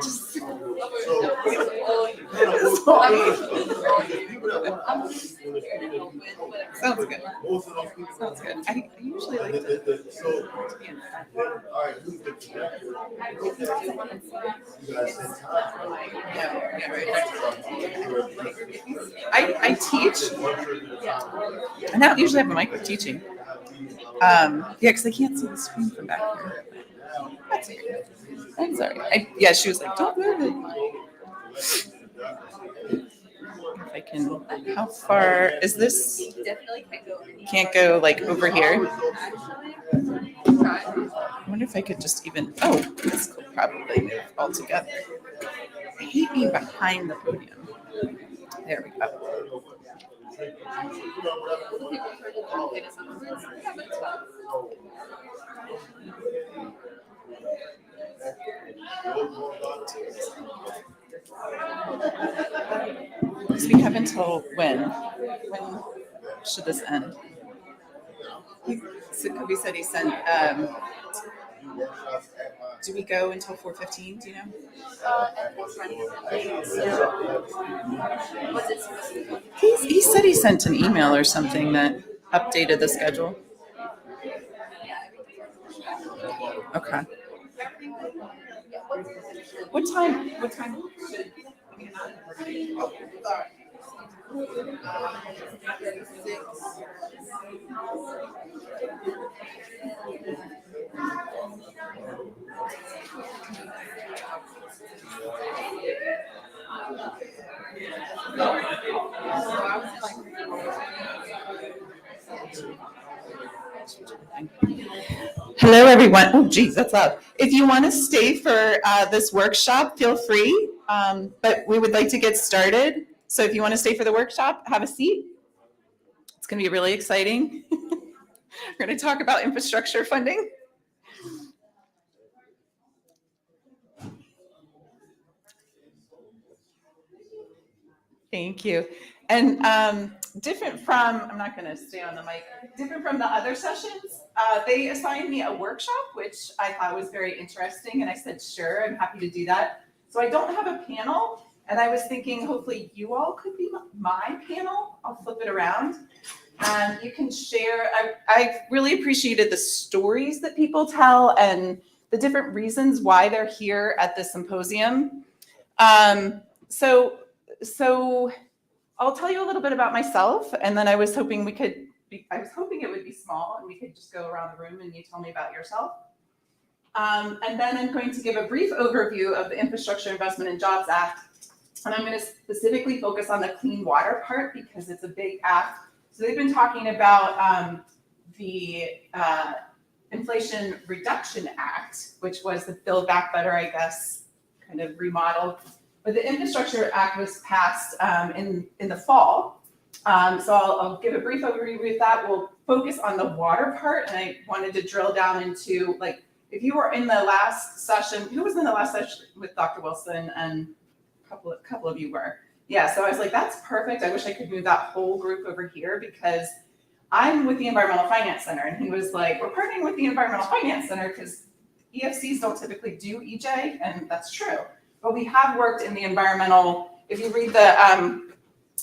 Sounds good. Sounds good. I usually like to be in front. Yeah, right. I teach. I don't usually have a mic with teaching. Yeah, because I can't see the screen from back here. That's okay. I'm sorry. She was like, don't move it. If I can, how far is this? Can't go like over here. I wonder if I could just even, this could probably move all together. I hate being behind the podium. There we go. Because we have until when? When should this end? Kobe said he sent. Do we go until 4:15? Do you know? He said he sent an email or something that updated the schedule. Okay. What time? Hello, everyone. Oh, geez, that's loud. If you want to stay for this workshop, feel free. But we would like to get started. So if you want to stay for the workshop, have a seat. It's going to be really exciting. We're going to talk about infrastructure funding. Thank you. And different from, I'm not going to stay on the mic, different from the other sessions, they assigned me a workshop, which I thought was very interesting. And I said, sure, I'm happy to do that. So I don't have a panel. And I was thinking, hopefully you all could be my panel. I'll flip it around. And you can share. I really appreciated the stories that people tell and the different reasons why they're here at the symposium. So I'll tell you a little bit about myself, and then I was hoping it would be small and we could just go around the room and you tell me about yourself. And then I'm going to give a brief overview of the Infrastructure Investment and Jobs Act. And I'm going to specifically focus on the clean water part because it's a big act. So they've been talking about the Inflation Reduction Act, which was the Build Back Better, I guess, kind of remodeled. But the Infrastructure Act was passed in the fall. So I'll give a brief overview with that. We'll focus on the water part. And I wanted to drill down into, like, if you were in the last session, who was in the last session with Dr. Wilson? And a couple of you were. Yeah, so I was like, that's perfect. I wish I could move that whole group over here because I'm with the Environmental Finance Center. And he was like, we're partnering with the Environmental Finance Center because EFCs don't typically do EJ, and that's true. But we have worked in the environmental, if you read the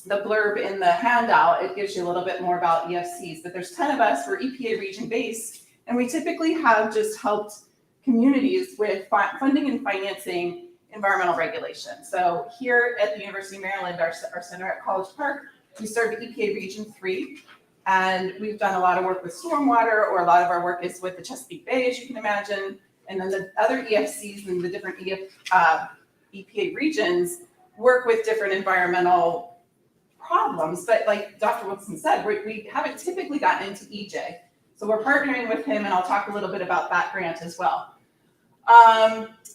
blurb in the handout, it gives you a little bit more about EFCs. But there's 10 of us, we're EPA region based, and we typically have just helped communities with funding and financing environmental regulation. So here at the University of Maryland, our center at College Park, we serve EPA Region 3, and we've done a lot of work with stormwater, or a lot of our work is with the Chesapeake Bay, as you can imagine, and then the other EFCs and the different EPA regions work with different environmental problems. But like Dr. Wilson said, we haven't typically gotten into EJ. So we're partnering with him, and I'll talk a little bit about that grant as well.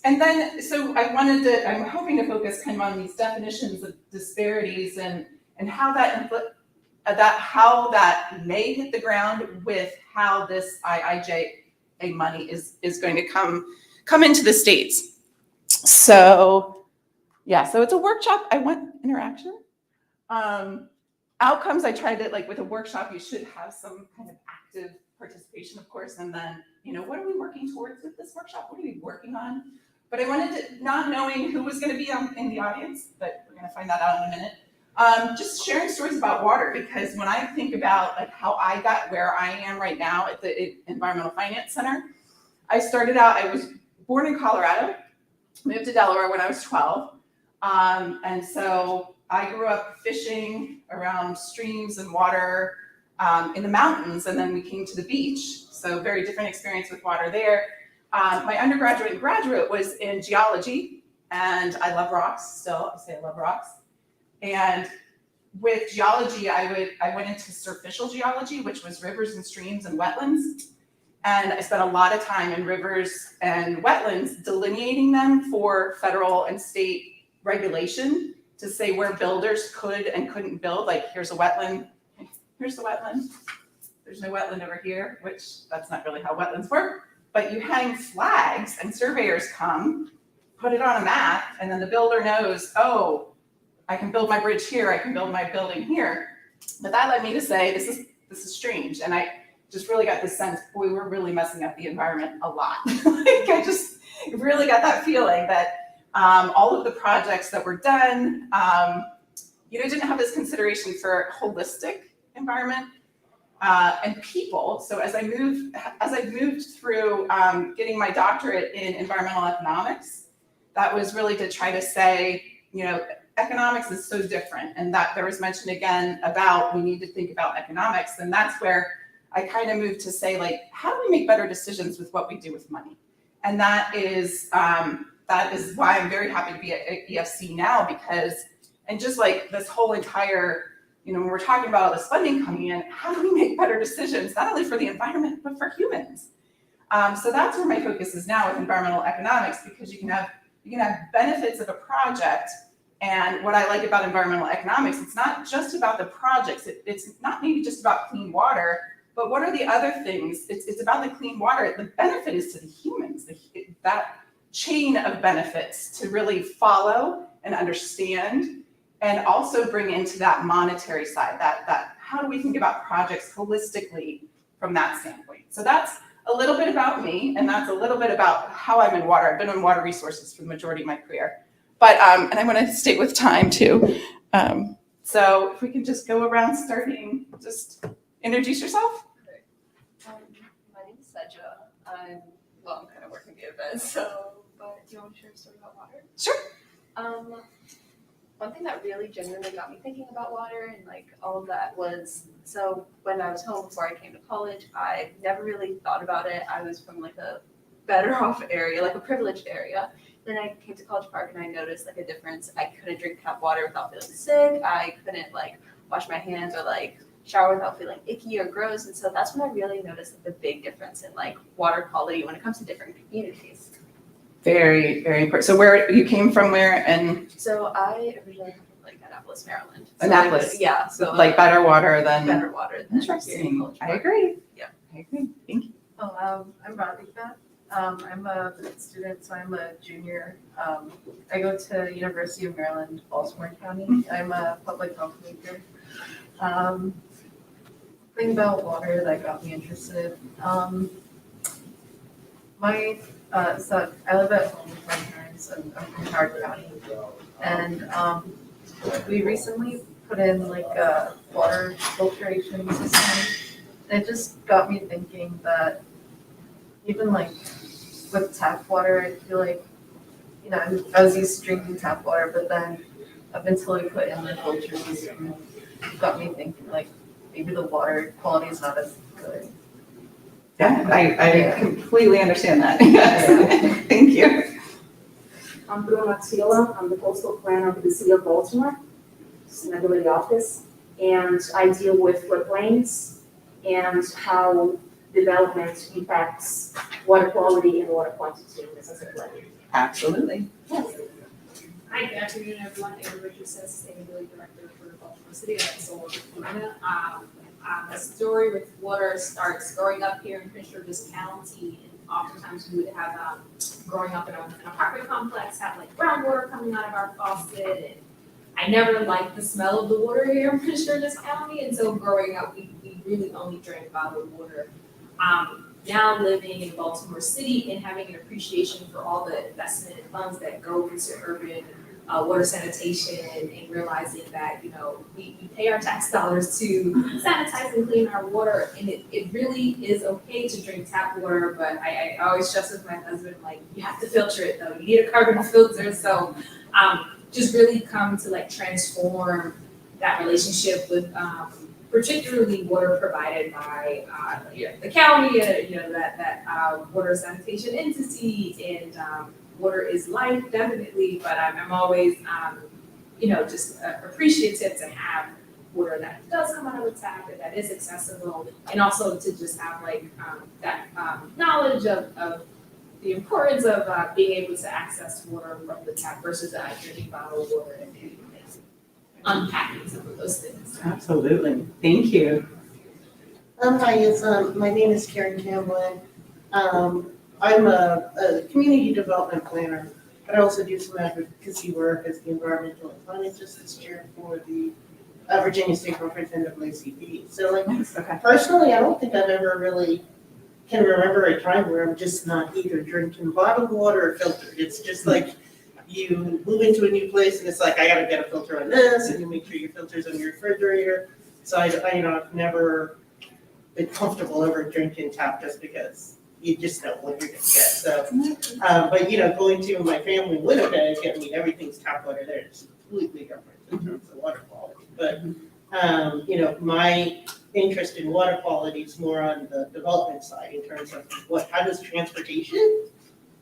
And then, so I'm hoping to focus kind of on these definitions of disparities and how that may hit the ground with how this IIJA money is going to come into the States. So it's a workshop. I want interaction. Outcomes, I tried it, like with a workshop, you should have some kind of active participation, of course, and then, what are we working towards with this workshop? What are we working on? But I wanted to, not knowing who was going to be in the audience, but we're going to find that out in a minute. Just sharing stories about water, because when I think about like how I got where I am right now at the Environmental Finance Center, I started out, I was born in Colorado, moved to Delaware when I was 12. And so I grew up fishing around streams and water in the mountains, and then we came to the beach. So very different experience with water there. My undergraduate and graduate was in geology, and I love rocks still. I say I love rocks. And with geology, I went into superficial geology, which was rivers and streams and wetlands. And I spent a lot of time in rivers and wetlands delineating them for federal and state regulation to say where builders could and couldn't build. Like, here's a wetland, here's the wetland. There's no wetland over here, which that's not really how wetlands work. But you hang flags and surveyors come, put it on a map, and then the builder knows, oh, I can build my bridge here, I can build my building here. But that led me to say, this is strange. And I just really got this sense, boy, we're really messing up the environment a lot. Like, I just really got that feeling that all of the projects that were done, didn't have this consideration for holistic environment and people. So as I moved through getting my doctorate in environmental economics, that was really to try to say, economics is so different, and that there was mention again about we need to think about economics, and that's where I kind of moved to say, like, how do we make better decisions with what we do with money? And that is why I'm very happy to be at EFC now, because, and just like this whole entire, when we're talking about all this funding coming in, how do we make better decisions, not only for the environment, but for humans? So that's where my focus is now with environmental economics, because you can have benefits of a project. And what I like about environmental economics, it's not just about the projects. It's not maybe just about clean water, but what are the other things? It's about the clean water. The benefit is to the humans, that chain of benefits to really follow and understand, and also bring into that monetary side, that how do we think about projects holistically from that standpoint? So that's a little bit about me, and that's a little bit about how I'm in water. I've been in water resources for the majority of my career. But, and I want to stay with time too. So if we can just go around starting, just introduce yourself. My name is Seja. I'm kind of working via Pfas, but do you want to share a story about water? Sure. One thing that really genuinely got me thinking about water and like all of that was, so when I was home before I came to college, I never really thought about it. I was from like a better off area, like a privileged area. Then I came to College Park and I noticed like a difference. I couldn't drink tap water without feeling sick. I couldn't like wash my hands or like shower without feeling icky or gross. And so that's when I really noticed like, the big difference in like water quality when it comes to different communities. Very, very important. So where you came from, where? And so I originally come from like Annapolis, Maryland. So Annapolis. Like, yeah. So like better water than. Better water than Interesting. College Park. I agree. Yeah. I agree. Thank you. I'm Radhika. I'm a student, so I'm a junior. I go to University of Maryland, Baltimore County. I'm a public health major. Thing about water that got me interested. So I live at home with my parents, and I'm from Howard County, and we recently put in like a water filtration system. It just got me thinking that even like with tap water, I feel like, I was used to drinking tap water, but then up until we put in the filter system, it got me thinking like maybe the water quality is not as good. Yeah, I completely understand that. Yes. Thank you. I'm Bruno Mazziola. I'm the coastal planner for the city of Baltimore, sustainability office, and I deal with floodplains and how development impacts water quality and water quantity in the flood. Absolutely. Yes. Hi, good afternoon, everyone. Egan Richardson, Sustainability Director for Baltimore City. I'm also with Florida. The story with water starts growing up here in Prince George's County, and oftentimes we would have, growing up in an apartment complex, have like groundwater coming out of our faucet, and I never liked the smell of the water here in Prince George's County, and so growing up, we really only drank bottled water. now living in Baltimore City and having an appreciation for all the investment and funds that go into urban water sanitation and realizing that, you know, we pay our tax dollars to sanitize and clean our water, and it really is okay to drink tap water, but I always stress with my husband, like, you have to filter it though, you need a carbon filter, so just really come to like transform that relationship with particularly water provided by the county, that water sanitation entity, and water is life, definitely, but I'm always, just appreciative to have water that does come out of the tap and that is accessible, and also to just have like that knowledge of the importance of being able to access water from the tap versus drinking bottled water and unpacking some of those things. Absolutely. Thank you. Hi, my name is Karen Campbell. I'm a community development planner, but I also do some advocacy work as the environmental and climate justice chair for the Virginia State Representative ACP. So like, Okay. personally, I don't think I've ever really can remember a time where I'm just not either drinking bottled water or filtered. It's just like you move into a new place and it's like, I gotta get a filter on this, and you make sure your filter's on your refrigerator. So I've never been comfortable ever drinking tap just because you just know what you're gonna get. So, but going to my family in Winnipeg, I mean, everything's tap water there. It's completely different in terms of water quality. But, my interest in water quality is more on the development side in terms of how does transportation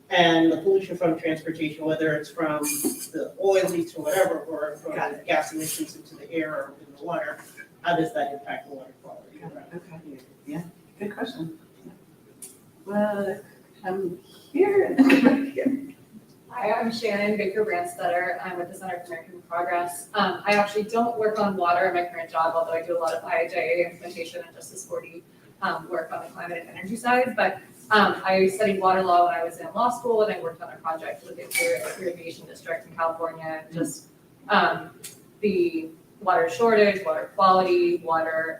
and the pollution from transportation, whether it's from the oil leaks or whatever, or from gas emissions into the air or in the water, how does that impact the water quality? Okay. Yeah. Good question. Well, I'm here. Here. Hi, I'm Shannon Baker-Branstetter. I'm with the Center for American Progress. I actually don't work on water in my current job, although I do a lot of IIJA implementation and Justice 40 work on the climate and energy side. But I studied water law when I was in law school, and I worked on a project with the irrigation district in California, and just the water shortage, water quality, water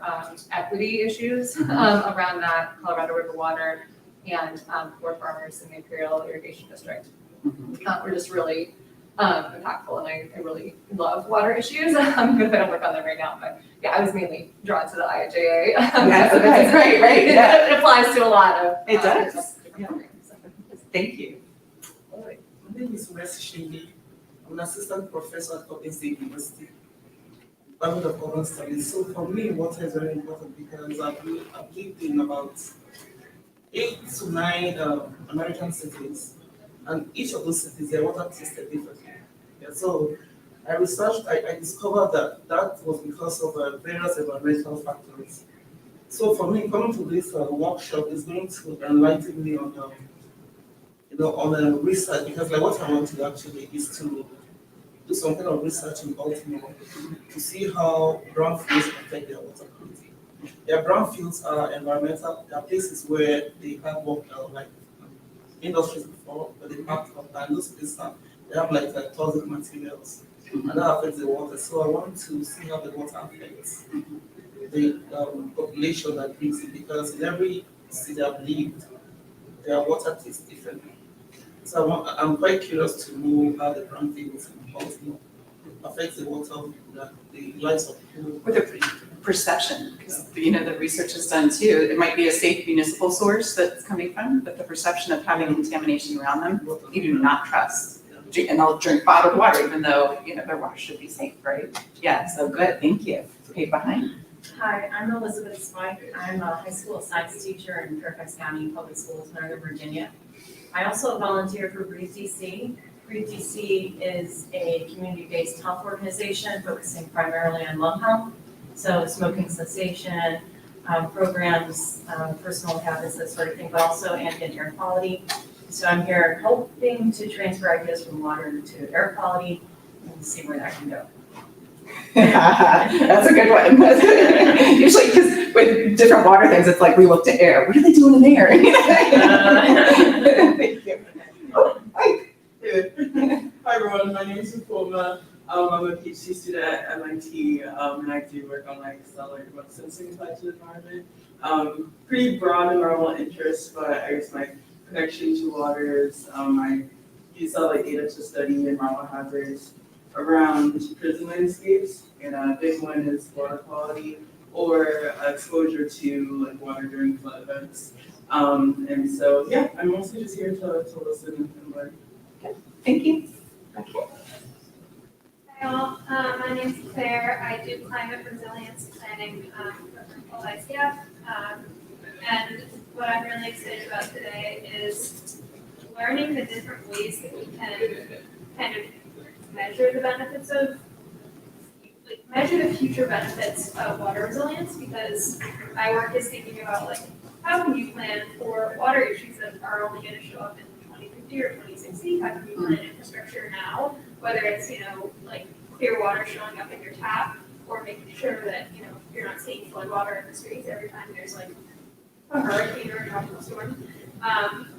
equity issues around that, Colorado River water, and poor farmers in the Imperial Irrigation District. Were just really impactful, and I really love water issues. I'm good if I don't work on them right now, but yeah, I was mainly drawn to the IIJA. Yes, okay, right, yeah. It applies to a lot of. It does. different Thank you. Hi, my name is Mercy Shindi. I'm an assistant professor at Open State University, Department of Urban Studies. So for me, water is very important because I've lived in about 8 to 9 American cities, and each of those cities, their water tasted differently. Yeah, so I researched, I discovered that was because of various environmental factors. So for me, coming to this workshop is going to enlighten me on on research, because like what I want to do actually is to do some kind of research in Baltimore to see how brownfields affect their water quality. Yeah, brownfields are environmental, they are places where they have worked like industries before, but they packed up, and those places they have like toxic materials, and that affects the water. So I want to see how the water affects the population that drinks it, because in every city I've lived, their water tastes differently. So I'm quite curious to know how the brownfields in Baltimore affects the water of the lives of people. With a perception, because the research is done too. It might be a safe municipal source that's coming from, but the perception of having contamination around them, you do not trust. And they'll drink bottled water, even though their water should be safe, right? Yeah. So good. Thank you. Okay, behind. Hi, I'm Elizabeth Spike. I'm a high school science teacher in Fairfax County Public Schools, Northern Virginia. I also volunteer for Breathe DC. Breathe DC is a community-based health organization focusing primarily on lung health. So smoking cessation programs, personal habits, that sort of thing, but also ambient air quality. So I'm here hoping to transfer ideas from water to air quality and see where that can go. That's a good one. Usually, because with different water things, it's like we look to air. What are they doing in air? Thank you. Oh, hi. Hi everyone, my name is Ufoma. I'm a PhD student at MIT, and I do work on stellar remote sensing applied to the environment. Pretty broad environmental interests, but I guess my connection to water is I use satellite data to study environmental hazards around prison landscapes, and a big one is water quality or exposure to like water during flood events. And so yeah, I'm mostly just here to listen and learn. Thank you. Hi all, my name's Claire. I do climate resilience planning for ICF. And what I'm really excited about today is learning the different ways that we can kind of measure the benefits of, like, measure the future benefits of water resilience, because my work is thinking about like, how can you plan for water issues that are only going to show up in 2050 or 2060? How can you plan infrastructure now, whether it's, like clear water showing up in your tap, or making sure that, you're not seeing flood water in the streets every time there's like a hurricane or a tropical storm.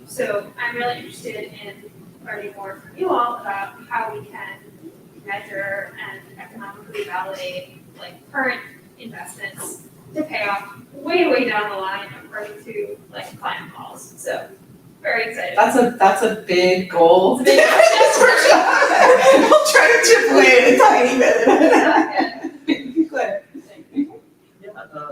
So I'm really interested in learning more from you all about how we can measure and economically validate like current investments to pay off way, way down the line according to like climate goals. So very excited. That's a big goal. It's a big question. We'll try to chip away a tiny bit. Claire.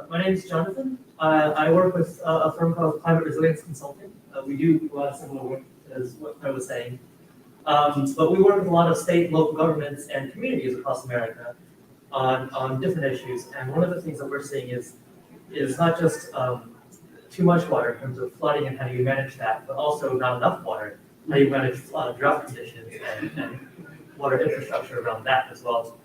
My name is Jonathan. I work with a firm called Climate Resilience Consulting. We do a lot of similar work as what I was saying. But we work with a lot of state, local governments, and communities across America on different issues. And one of the things that we're seeing is not just too much water in terms of flooding and how do you manage that, but also not enough water, how you manage drought conditions and water infrastructure around that as well.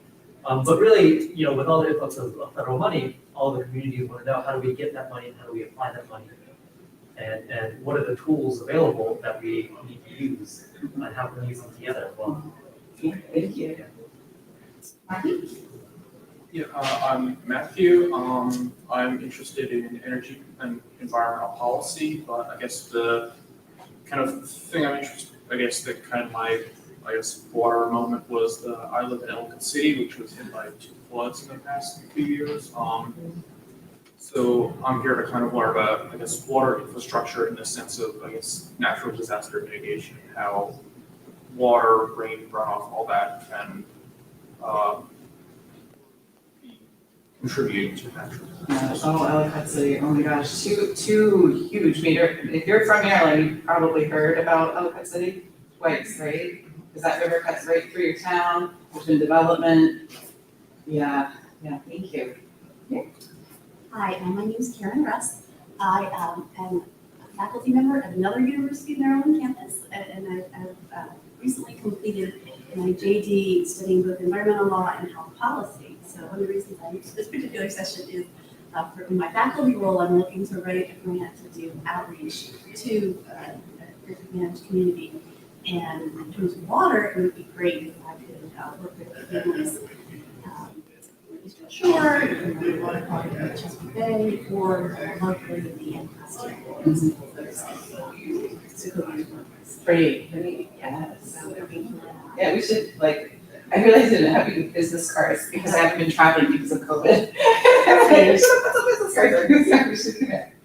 But really, with all the influx of federal money, all the communities want to know, how do we get that money and how do we apply that money? And what are the tools available that we need to use, and how can we use them together as well? Thank you. Yeah, I'm Matthew. I'm interested in energy and environmental policy, but I guess the kind of thing I'm interested, water moment was I live in Ellicott City, which was hit by 2 floods in the past few years. So I'm here to kind of learn about, water infrastructure in the sense of, natural disaster mitigation, how water, rain, runoff, all that can contribute to natural disasters. Oh, Ellicott City. Oh my gosh, two huge. If you're from Maryland, you've probably heard about Ellicott City twice, right? Because that river cuts right through your town. There's been development. Yeah, thank you. Hi, my name is Karen Russ. I am a faculty member at another university in Maryland campus, and I've recently completed my JD studying both environmental law and health policy. So one of the reasons I use this particular session is in my faculty role, I'm looking to write a grant to do outreach to a managed community. And in terms of water, it would be great if I could work with the families Eastern Shore, and the water quality of Chesapeake Bay, or locally the Ancaster. Great. Yes. Yeah, we should I realized I didn't have any business cards because I haven't been traveling because of COVID. We should have put some business cards. We should connect.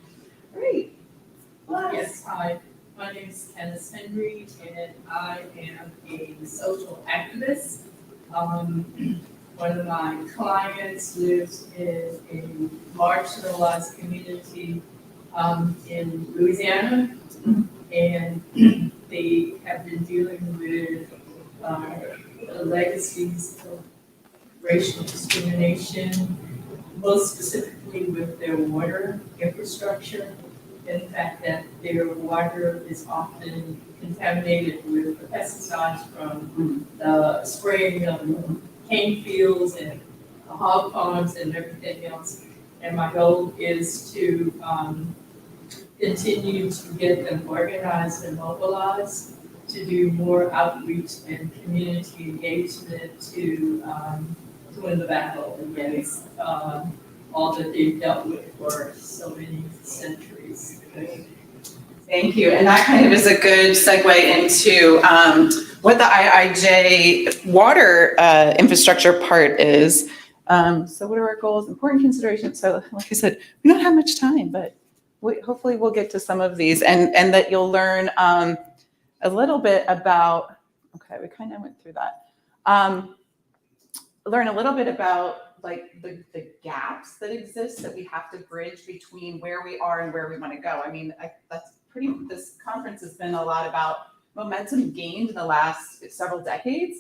Great. Yes, hi. My name is Kenneth Henry, and I am a social activist. One of my clients lives in a marginalized community in Louisiana, and they have been dealing with the legacies of racial discrimination, most specifically with their water infrastructure, and the fact that their water is often contaminated with the pesticides from the spraying of cane fields and hog farms and everything else. And my goal is to continue to get them organized and mobilized to do more outreach and community engagement to win the battle against all that they've dealt with for so many centuries. Thank you. And that kind of is a good segue into what the IIJ water infrastructure part is. So what are our goals? Important considerations. So like I said, we don't have much time, but hopefully we'll get to some of these and that you'll learn a little bit about, okay, we kind of went through that. Learn a little bit about like the gaps that exist that we have to bridge between where we are and where we want to go. I mean, this conference has been a lot about momentum gained in the last several decades.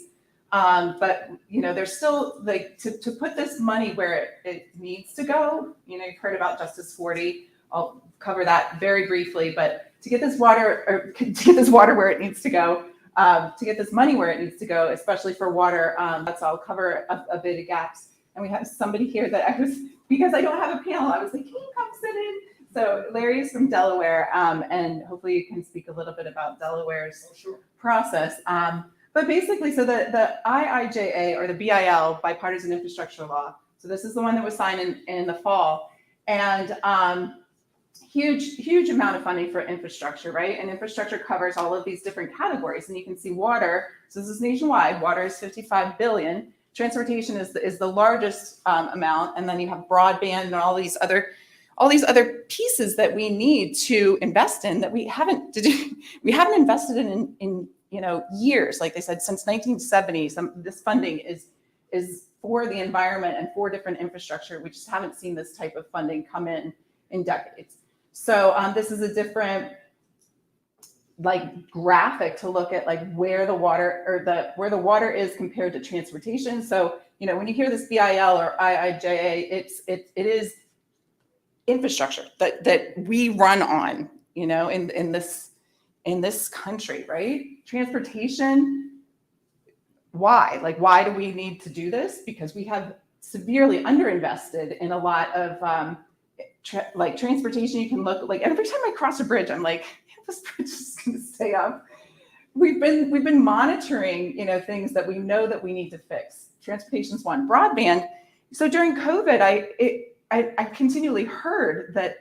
But there's still like to put this money where it needs to go. You've heard about Justice 40. I'll cover that very briefly, but to get this water where it needs to go, to get this money where it needs to go, especially for water, I'll cover a bit of gaps. And we have somebody here that because I don't have a panel, I was like, can you come sit in? So Larry is from Delaware, and hopefully you can speak a little bit about Delaware's process. But basically, so the IIJA or the BIL, Bipartisan Infrastructure Law, so this is the one that was signed in the fall, and huge amount of funding for infrastructure, right? And infrastructure covers all of these different categories, and you can see water. So this is nationwide. Water is $55 billion. Transportation is the largest amount, and then you have broadband and all these other pieces that we need to invest in that we haven't invested in years. Like they said, since 1970, this funding is for the environment and for different infrastructure. We just haven't seen this type of funding come in decades. So this is a different graphic to look at where the water is compared to transportation. So when you hear this BIL or IIJA, it is infrastructure that we run on, in this country, right? Transportation, why? Why do we need to do this? Because we have severely underinvested in a lot of transportation. You can look every time I cross a bridge, I'm like, this bridge is going to stay up. We've been monitoring, things that we know that we need to fix. Transportation's one. Broadband. So during COVID, I continually heard that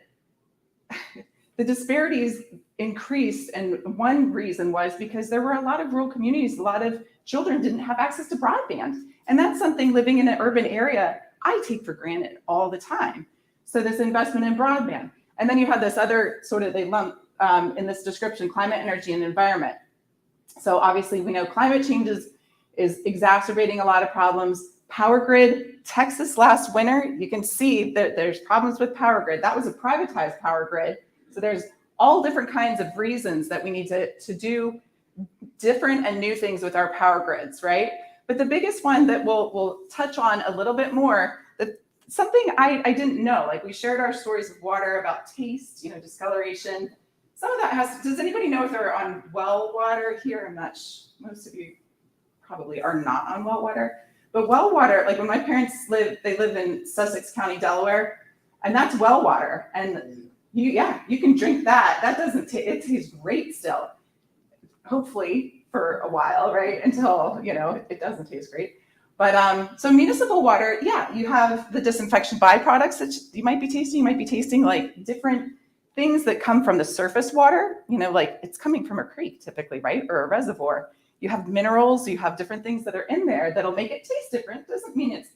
the disparities increased, and one reason was because there were a lot of rural communities, a lot of children didn't have access to broadband. And that's something living in an urban area I take for granted all the time. So this investment in broadband. And then you have this other sort of, they lump in this description, climate, energy, and environment. So obviously we know climate change is exacerbating a lot of problems. Power grid, Texas last winter, you can see that there's problems with power grid. That was a privatized power grid. So there's all different kinds of reasons that we need to do different and new things with our power grids, right? But the biggest one that we'll touch on a little bit more, something I didn't know, we shared our stories of water about taste, discoloration. Some of that does anybody know if they're on well water here? I'm not most of you probably are not on well water. But well water, when my parents they live in Sussex County, Delaware, and that's well water. And you can drink that. That doesn't it tastes great still. Hopefully for a while, right? Until, it doesn't taste great. But so municipal water, you have the disinfection byproducts that you might be tasting. You might be tasting different things that come from the surface water, it's coming from a creek typically, right? Or a reservoir. You have minerals, you have different things that are in there that'll make it taste different. Doesn't mean it's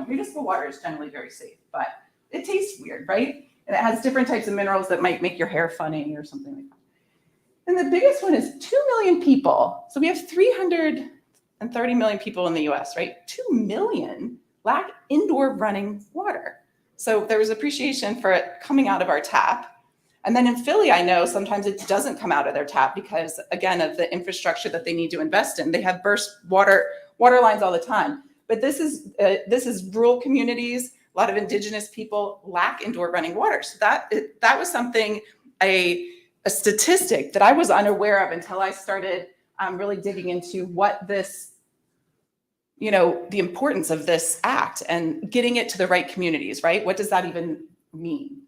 municipal water is generally very safe, but it tastes weird, right? And it has different types of minerals that might make your hair funny or something like that. And the biggest one is 2 million people. So we have 330 million people in the US, right? 2 million lack indoor running water. So there was appreciation for it coming out of our tap. And then in Philly, I know sometimes it doesn't come out of their tap because, again, of the infrastructure that they need to invest in. They have burst water lines all the time. But this is rural communities. A lot of indigenous people lack indoor running water. So that was something, a statistic that I was unaware of until I started really digging into what this, the importance of this act and getting it to the right communities, right? What does that even mean?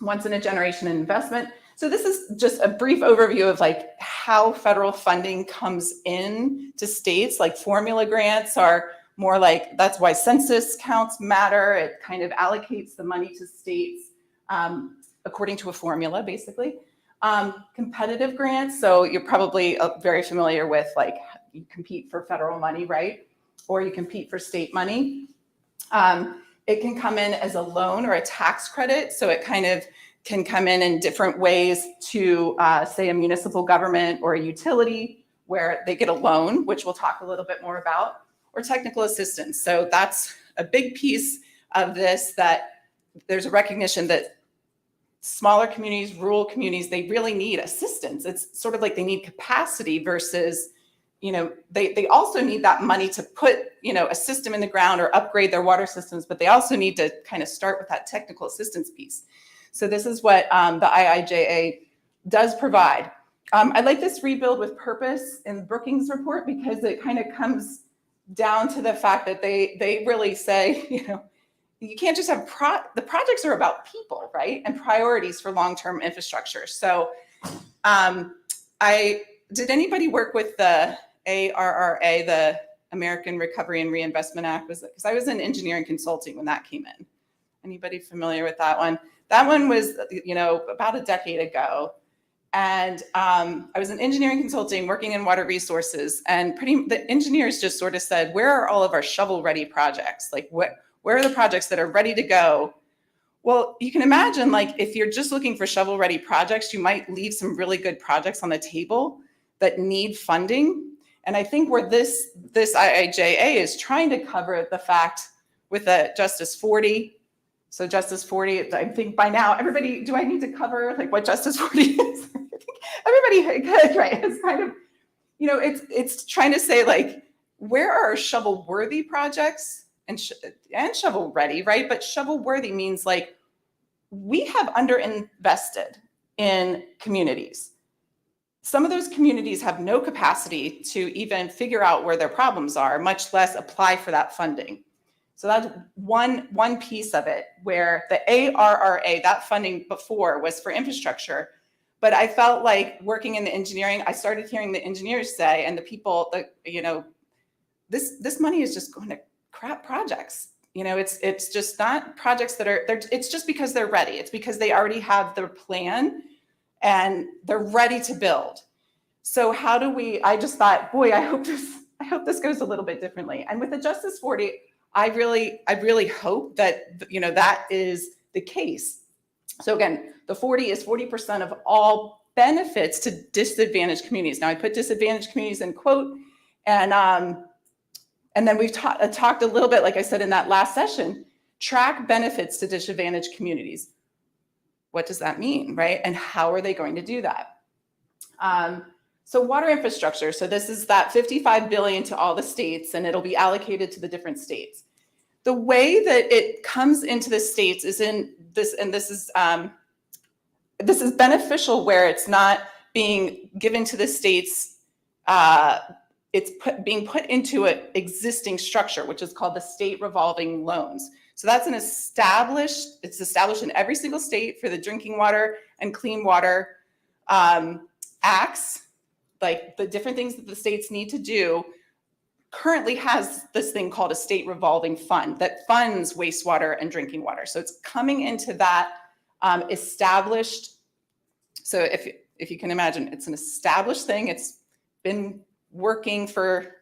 Once in a generation investment. So this is just a brief overview of how federal funding comes in to states. Formula grants are more that's why census counts matter. It kind of allocates the money to states according to a formula, basically. Competitive grants. So you're probably very familiar with you compete for federal money, right? Or you compete for state money. It can come in as a loan or a tax credit, so it kind of can come in different ways to, say, a municipal government or a utility where they get a loan, which we'll talk a little bit more about, or technical assistance. So that's a big piece of this, that there's a recognition that smaller communities, rural communities, they really need assistance. It's sort of like they need capacity versus, they also need that money to put, a system in the ground or upgrade their water systems, but they also need to kind of start with that technical assistance piece. So this is what the IIJA does provide. I like this rebuild with purpose in Brookings report because it kind of comes down to the fact that they really say, you can't just have the projects are about people, right? And priorities for long-term infrastructure. So did anybody work with the ARRA, the American Recovery and Reinvestment Act? Because I was in engineering consulting when that came in. Anybody familiar with that one? That one was, about a decade ago. And I was in engineering consulting working in water resources, and the engineers just sort of said, where are all of our shovel-ready projects? Like, where are the projects that are ready to go? Well, you can imagine, like, if you're just looking for shovel-ready projects, you might leave some really good projects on the table that need funding. And I think where this IIJA is trying to cover the fact with the Justice 40. So Justice 40, I think by now, everybody, do I need to cover like what Justice 40 is? I think everybody, right? It's kind of, it's trying to say, like, where are shovel-worthy projects and shovel-ready, right? But shovel-worthy means, like, we have underinvested in communities. Some of those communities have no capacity to even figure out where their problems are, much less apply for that funding. So that's one piece of it, where the ARRA, that funding before was for infrastructure. But I felt like working in the engineering, I started hearing the engineers say, and the people that, this money is just going to crap projects. It's just not projects that it's just because they're ready. It's because they already have their plan and they're ready to build. So how do I just thought, boy, I hope this goes a little bit differently. And with the Justice 40, I really hope that, that is the case. So again, the 40 is 40% of all benefits to disadvantaged communities. Now I put disadvantaged communities in quote, and then we've talked a little bit, like I said in that last session, track benefits to disadvantaged communities. What does that mean, right? And how are they going to do that? So water infrastructure. So this is that $55 billion to all the states, and it'll be allocated to the different states. The way that it comes into the states is in this, and this is beneficial where it's not being given to the states. It's being put into an existing structure, which is called the state revolving loans. So that's it's established in every single state for the drinking water and clean water acts, like the different things that the states need to do. Currently has this thing called a state revolving fund that funds wastewater and drinking water. So it's coming into that established. So if you can imagine, it's an established thing. It's been working for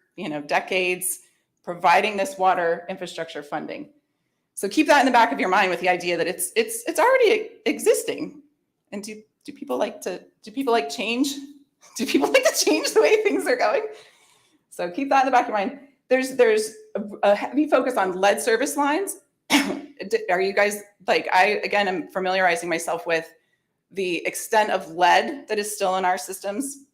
decades, providing this water infrastructure funding. So keep that in the back of your mind with the idea that it's already existing. And do people like change? Do people like to change the way things are going? So keep that in the back of your mind. There's a heavy focus on lead service lines. Are you guys, again, I'm familiarizing myself with the extent of lead that is still in our systems.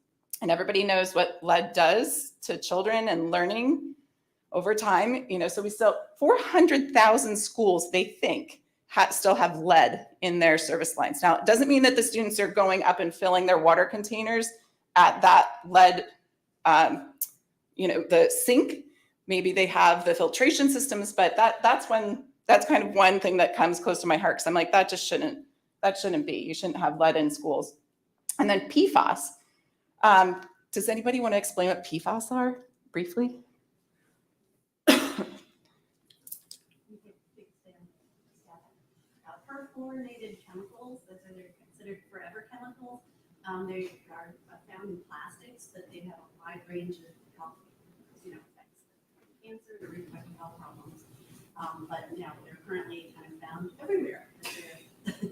And everybody knows what lead does to children and learning over time. So we still, 400,000 schools, they think, still have lead in their service lines. Now, it doesn't mean that the students are going up and filling their water containers at that lead, the sink. Maybe they have the filtration systems, but that's kind of one thing that comes close to my heart, because I'm like, that shouldn't be. You shouldn't have lead in schools. And then Pfas. Does anybody want to explain what Pfas are briefly? Perfluorinated chemicals that are considered forever chemicals. They are found in plastics, but they have a wide range of health, effects, cancer, or reproductive health problems. But you know, they're currently kind of found everywhere. They're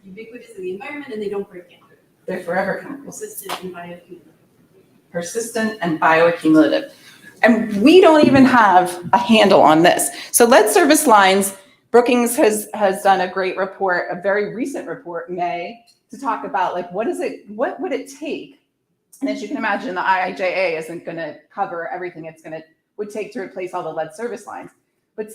ubiquitous in the environment and they don't break down. They're forever chemicals. Persistent and bioaccumulative. Persistent and bioaccumulative. And we don't even have a handle on this. So lead service lines, Brookings has done a great report, a very recent report in May, to talk about like what would it take? And as you can imagine, the IIJA isn't going to cover everything would take to replace all the lead service lines. But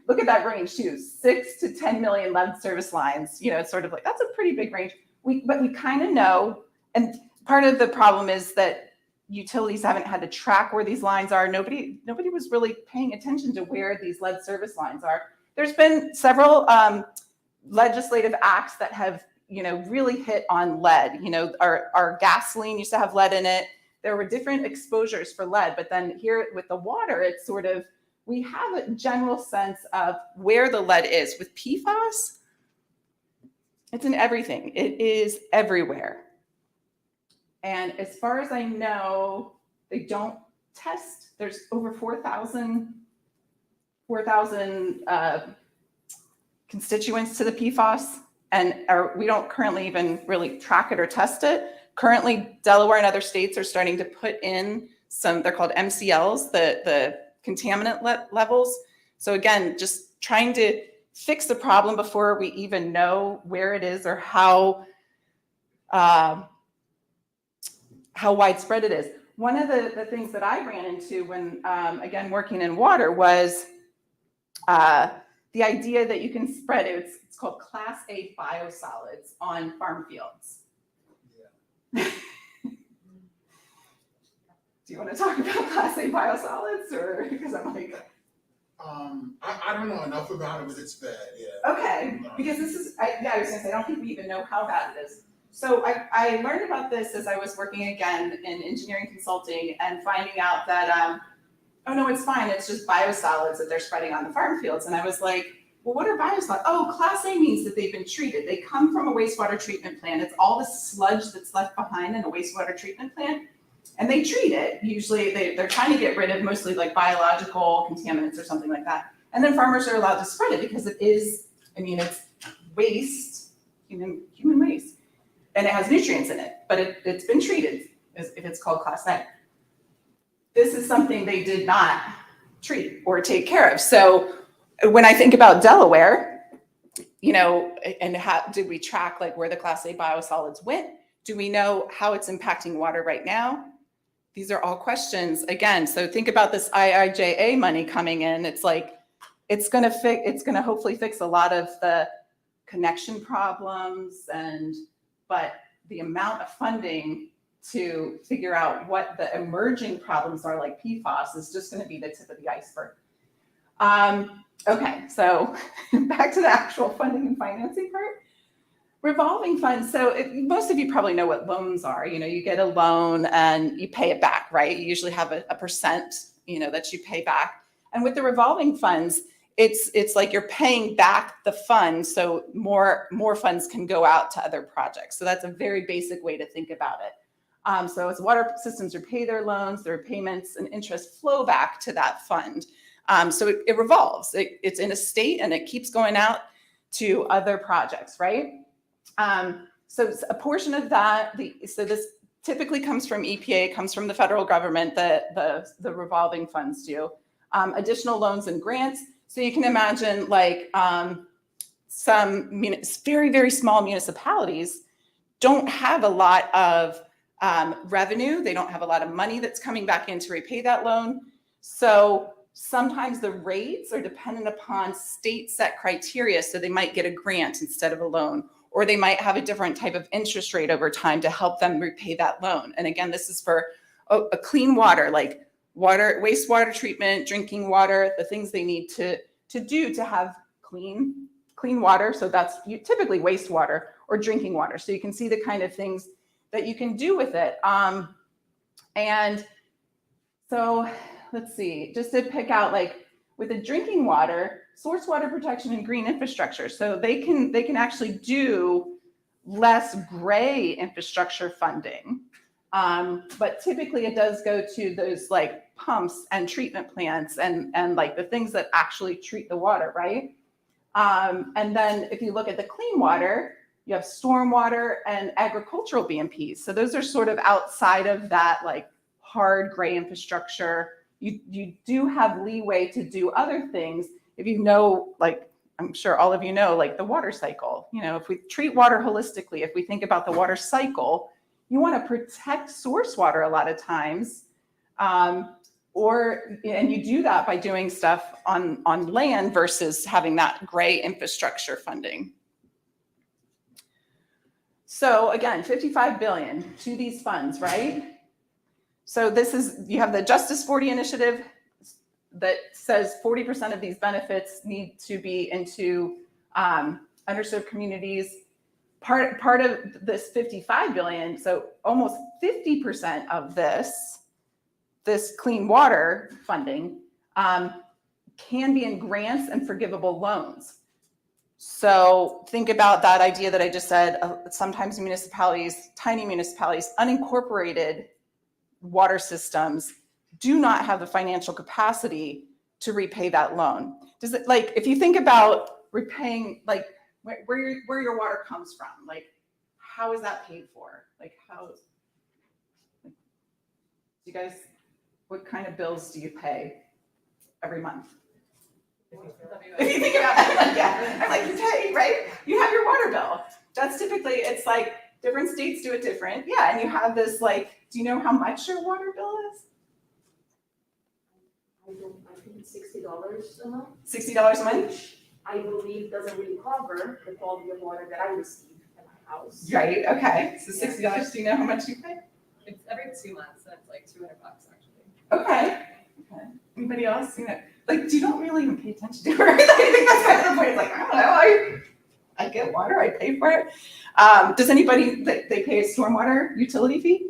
look at that range too, 6 to 10 million lead service lines. You know, it's sort of like, that's a pretty big range. But we kind of know, and part of the problem is that utilities haven't had to track where these lines are. Nobody was really paying attention to where these lead service lines are. There's been several legislative acts that have, you know, really hit on lead. You know, our gasoline used to have lead in it. There were different exposures for lead, but then here with the water, it's sort of, we have a general sense of where the lead is. With PFAS, it's in everything. It is everywhere. And as far as I know, they don't test. There's over 4,000 constituents to the PFAS, and we don't currently even really track it or test it. Currently, Delaware and other states are starting to put in they're called MCLs, the contaminant levels. So again, just trying to fix the problem before we even know where it is or how widespread it is. One of the things that I ran into when, again, working in water was the idea that you can spread it. It's called Class A biosolids on farm fields. Yeah. Do you want to talk about Class A biosolids, or because I'm like, I don't know enough about it, but it's bad. Yeah. Okay, because this is, I was gonna say, I don't think we even know how bad it is. So I learned about this as I was working again in engineering consulting and finding out that, oh no, it's fine. It's just biosolids that they're spreading on the farm fields. And I was like, well, what are biosolids? Oh, Class A means that they've been treated. They come from a wastewater treatment plant. It's all the sludge that's left behind in a wastewater treatment plant. And they treat it. Usually they're trying to get rid of mostly like biological contaminants or something like that. And then farmers are allowed to spread it because it is, it's waste, human waste. And it has nutrients in it, but it's been treated if it's called Class A. This is something they did not treat or take care of. So when I think about Delaware, and how did we track like where the Class A biosolids went? Do we know how it's impacting water right now? These are all questions again. So think about this IIJA money coming in. It's like, it's going to hopefully fix a lot of the connection problems, but the amount of funding to figure out what the emerging problems are, like PFAS, is just going to be the tip of the iceberg. Okay, so back to the actual funding and financing part. Revolving funds. So most of you probably know what loans are. You get a loan and you pay it back, right? You usually have a percent, that you pay back. And with the revolving funds, it's like you're paying back the fund, so more funds can go out to other projects. So that's a very basic way to think about it. So as water systems repay their loans, their payments and interest flow back to that fund. So it revolves. It's in a state and it keeps going out to other projects, right? So a portion of that, so this typically comes from EPA, comes from the federal government, the revolving funds do. Additional loans and grants. So you can imagine like some very, very small municipalities don't have a lot of revenue. They don't have a lot of money that's coming back in to repay that loan. So sometimes the rates are dependent upon state set criteria. So they might get a grant instead of a loan, or they might have a different type of interest rate over time to help them repay that loan. And again, this is for a clean water, like water, wastewater treatment, drinking water, the things they need to do to have clean water. So that's typically wastewater or drinking water. So you can see the kind of things that you can do with it. And so let's see, just to pick out, like with the drinking water, source water protection and green infrastructure. So they can actually do less gray infrastructure funding. But typically it does go to those like pumps and treatment plants and like the things that actually treat the water, right? And then if you look at the clean water, you have stormwater and agricultural BMPs. So those are sort of outside of that like hard gray infrastructure. You do have leeway to do other things if you know, like I'm sure all of you know, like the water cycle. You know, if we treat water holistically, if we think about the water cycle, you want to protect source water a lot of times. And you do that by doing stuff on land versus having that gray infrastructure funding. So again, 55 billion to these funds, right? So this is, you have the Justice 40 initiative that says 40% of these benefits need to be into underserved communities. Part of this 55 billion, so almost 50% of this clean water funding can be in grants and forgivable loans. So think about that idea that I just said. Sometimes municipalities, tiny municipalities, unincorporated water systems do not have the financial capacity to repay that loan. Does it, like, if you think about repaying, like where your water comes from, like how is that paid for? Like how, do you guys, what kind of bills do you pay every month? If you think about it, like, yeah, I'm like, you pay, right? You have your water bill. That's typically, it's like different states do it different. Yeah, and you have this like, do you know how much your water bill is? I think $60 a month. $60 a month? I believe doesn't really cover the quality of water that I receive at my house. Right, okay. So $60, do you know how much you pay? It's every 2 months, so it's like $200 actually. Okay. Anybody else? You know, like, you don't really even pay attention to it, right? I think that's kind of the point. It's like, I don't know, I get water, I pay for it. Does anybody, they pay a stormwater utility fee?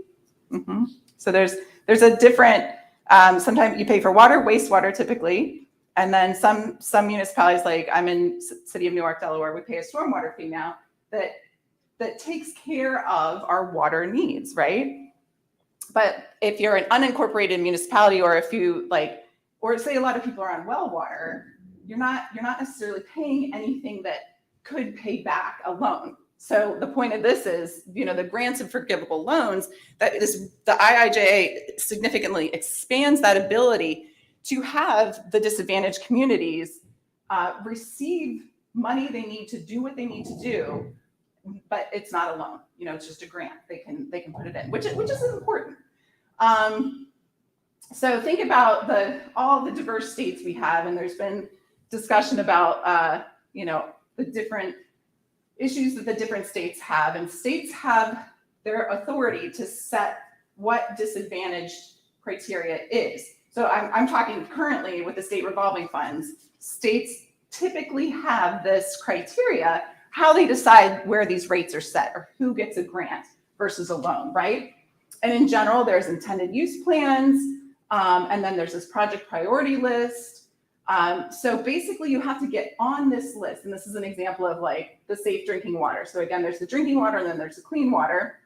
Mm-hmm. So there's a different, sometimes you pay for water, wastewater typically, and then some municipalities, like I'm in City of Newark, Delaware, we pay a stormwater fee now that takes care of our water needs, right? But if you're an unincorporated municipality, or if you like, or say a lot of people are on well water, you're not necessarily paying anything that could pay back a loan. So the point of this is, you know, the grants and forgivable loans, that is, the IIJA significantly expands that ability to have the disadvantaged communities receive money they need to do what they need to do, but it's not a loan. You know, it's just a grant. They can put it in, which is important. So think about all the diverse states we have, and there's been discussion about you know, the different issues that the different states have, and states have their authority to set what disadvantaged criteria is. So I'm talking currently with the state revolving funds. States typically have this criteria, how they decide where these rates are set or who gets a grant versus a loan, right? And in general, there's intended use plans, and then there's this project priority list. So basically you have to get on this list. And this is an example of like the safe drinking water. So again, there's the drinking water and then there's the clean water.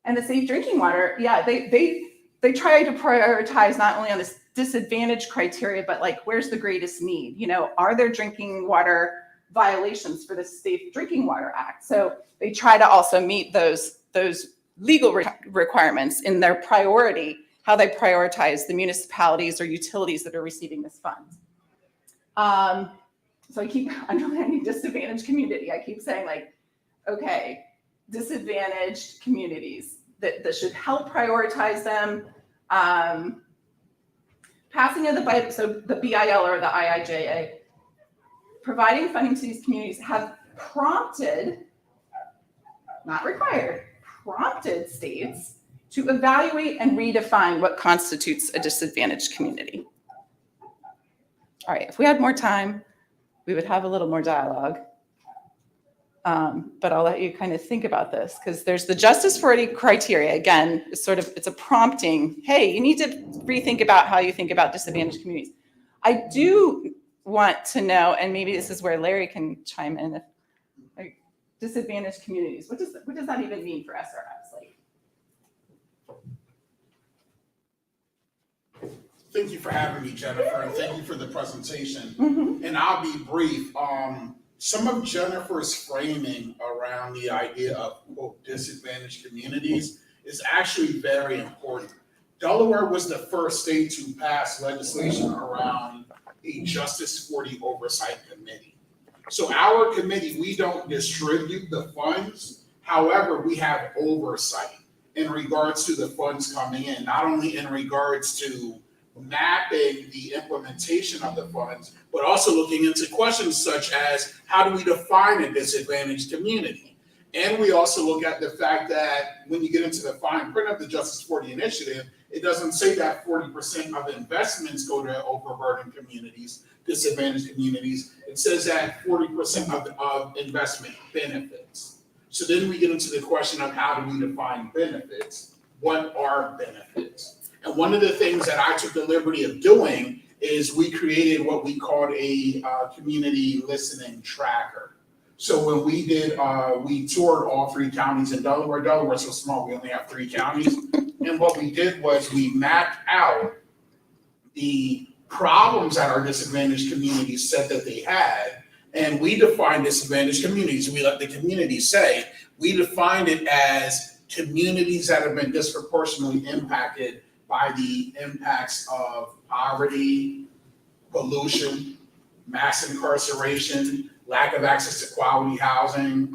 And the safe drinking water, yeah, they try to prioritize not only on this disadvantage criteria, but like, where's the greatest need? You know, are there drinking water violations for the Safe Drinking Water Act? So they try to also meet those legal requirements in their priority, how they prioritize the municipalities or utilities that are receiving this fund. So I keep underlining disadvantaged community. I keep saying like, okay, disadvantaged communities, that should help prioritize them. Passing of the BIL or the IIJA, providing funding to these communities have prompted, not required, prompted states to evaluate and redefine what constitutes a disadvantaged community. All right, if we had more time, we would have a little more dialogue. But I'll let you kind of think about this, because there's the Justice 40 criteria. Again, it's a prompting. Hey, you need to rethink about how you think about disadvantaged communities. I do want to know, and maybe this is where Larry can chime in, like disadvantaged communities. What does that even mean for SRFs? Like, Thank you for having me, Jennifer, and thank you for the presentation. Mhm. And I'll be brief. Some of Jennifer's framing around the idea of, quote, disadvantaged communities is actually very important. Delaware was the first state to pass legislation around a Justice 40 oversight committee. So our committee, we don't distribute the funds. However, we have oversight in regards to the funds coming in, not only in regards to mapping the implementation of the funds, but also looking into questions such as how do we define a disadvantaged community? And we also look at the fact that when you get into the fine print of the Justice 40 initiative, it doesn't say that 40% of investments go to overburdened communities, disadvantaged communities. It says that 40% of investment benefits. So then we get into the question of how do we define benefits? What are benefits? And one of the things that I took the liberty of doing is we created what we called a community listening tracker. So when we did, we toured all 3 counties in Delaware. Delaware's so small, we only have 3 counties. And what we did was we mapped out the problems that our disadvantaged communities said that they had. And we defined disadvantaged communities. We let the community say, we defined it as communities that have been disproportionately impacted by the impacts of poverty, pollution, mass incarceration, lack of access to quality housing,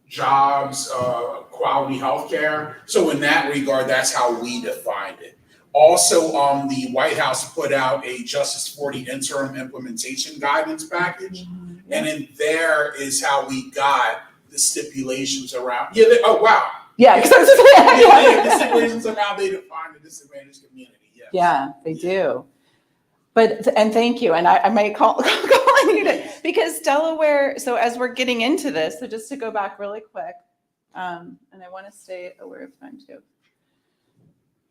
jobs, quality healthcare. So in that regard, that's how we defined it. Also, the White House put out a Justice 40 interim implementation guidance package. And in there is how we got the stipulations around, oh, wow. Yeah, the stipulations of how they define the disadvantaged community, yes. Yeah, they do. But, and thank you, and I might call on you to, because Delaware, so as we're getting into this, so just to go back really quick, and I want to stay aware of time too.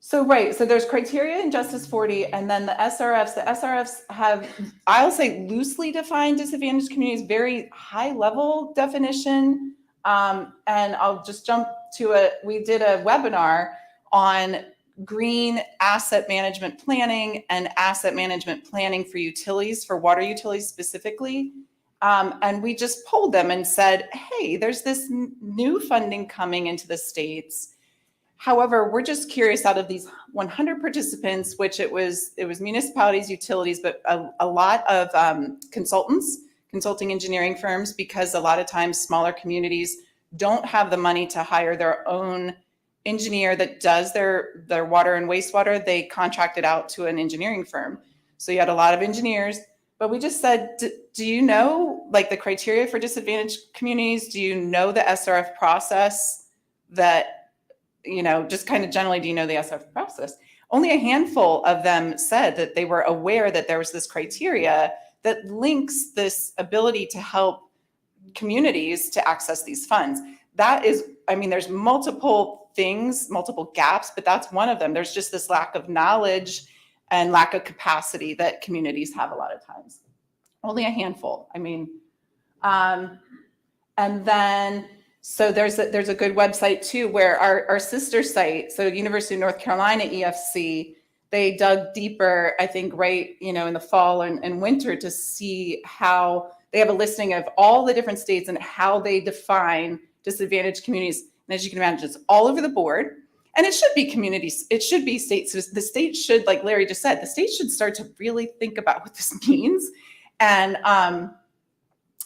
So, right, so there's criteria in Justice 40, and then the SRFs have, I'll say loosely defined disadvantaged communities, very high level definition. And I'll just jump to we did a webinar on green asset management planning and asset management planning for utilities, for water utilities specifically. And we just polled them and said, hey, there's this new funding coming into the states. However, we're just curious, out of these 100 participants, which it was municipalities, utilities, but a lot of consulting engineering firms, because a lot of times smaller communities don't have the money to hire their own engineer that does their water and wastewater. They contract it out to an engineering firm. So you had a lot of engineers, but we just said, do you know like the criteria for disadvantaged communities? Do you know the SRF process that, just kind of generally, do you know the SRF process? Only a handful of them said that they were aware that there was this criteria that links this ability to help communities to access these funds. That is, there's multiple things, multiple gaps, but that's one of them. There's just this lack of knowledge and lack of capacity that communities have a lot of times. Only a handful. And then, so there's a good website too, where our sister site, so University of North Carolina EFC, they dug deeper, I think, right, in the fall and winter to see how they have a listing of all the different states and how they define disadvantaged communities. And as you can imagine, it's all over the board. And it should be communities, it should be states. The state should, like Larry just said, the state should start to really think about what this means. And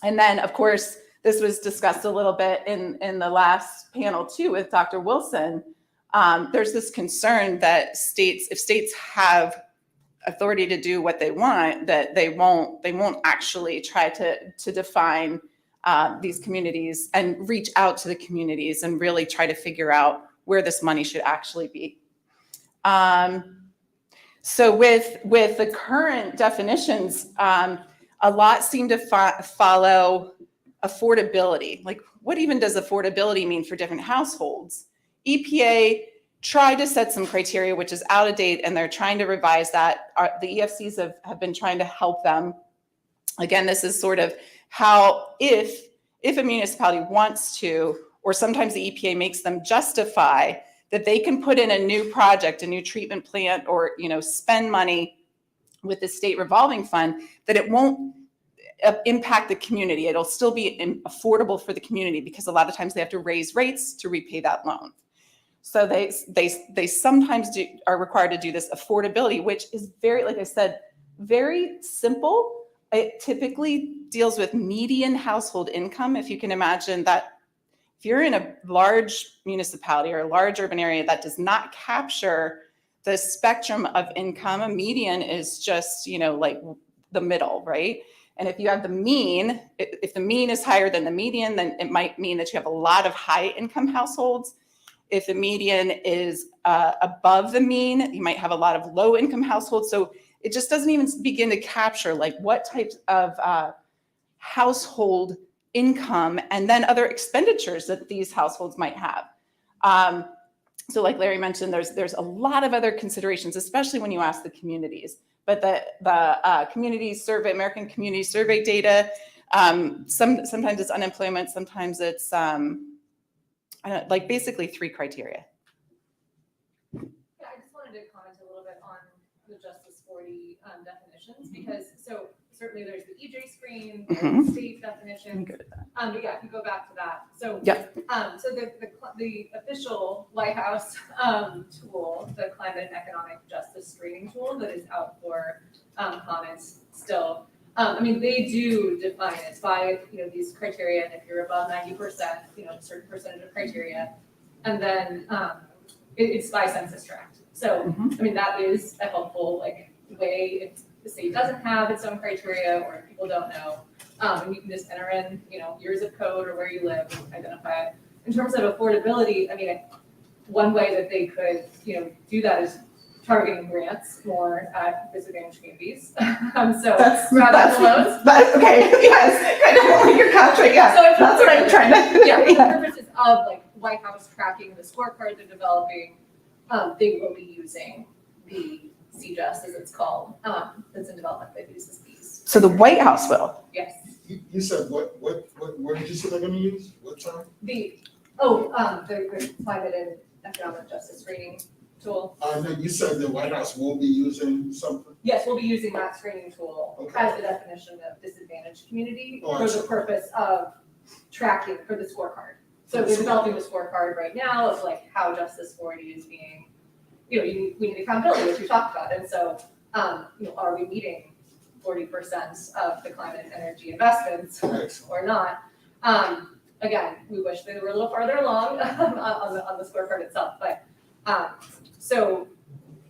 then, of course, this was discussed a little bit in the last panel too with Dr. Wilson. There's this concern that if states have authority to do what they want, that they won't actually try to define these communities and reach out to the communities and really try to figure out where this money should actually be. So with the current definitions, a lot seem to follow affordability. Like, what even does affordability mean for different households? EPA tried to set some criteria, which is out of date, and they're trying to revise that. The EFCs have been trying to help them. Again, this is sort of how, if a municipality wants to, or sometimes the EPA makes them justify that they can put in a new project, a new treatment plant, or, spend money with the state revolving fund, that it won't impact the community. It'll still be affordable for the community, because a lot of times they have to raise rates to repay that loan. So they sometimes are required to do this affordability, which is very, like I said, very simple. It typically deals with median household income. If you can imagine that, if you're in a large municipality or a large urban area that does not capture the spectrum of income, a median is just, like the middle, right? And if you have the mean, if the mean is higher than the median, then it might mean that you have a lot of high income households. If the median is above the mean, you might have a lot of low income households. So it just doesn't even begin to capture like what types of household income and then other expenditures that these households might have. So like Larry mentioned, there's a lot of other considerations, especially when you ask the communities. But the community survey, American Community Survey data, sometimes it's unemployment, sometimes it's basically 3 criteria. Yeah, I just wanted to comment a little bit on the Justice 40 definitions, because so certainly there's the EJ screen, there's the state definition. But yeah, if you go back to that. So so the official White House tool, the Climate and Economic Justice Screening tool that is out for comments still. I mean, they do define it by, these criteria, and if you're above 90%, a certain percentage of criteria, and then it's by census tract. So, I mean, that is a helpful way if the state doesn't have its own criteria or if people don't know, and you can just enter in, your zip code or where you live, identify it. In terms of affordability, I mean, one way that they could, do that is targeting grants more at disadvantaged communities. So That's loans. Okay, yes, kind of like your contract, yes. So that's what I'm trying to. Yeah, for the purposes of White House tracking the scorecard they're developing, they will be using the CJUST, as it's called, that's in development that uses these. So the White House will? Yes. You said what did you say they're gonna use? What time? The climate and economic justice screening tool. No, you said the White House will be using something? Yes, we'll be using that screening tool as the definition of disadvantaged community for the purpose of tracking for the scorecard. So we're developing the scorecard right now of how Justice 40 is being, we need accountability, which we talked about. And so, are we meeting 40% of the climate and energy investments or not? Again, we wish they were a little farther along on the scorecard itself, but so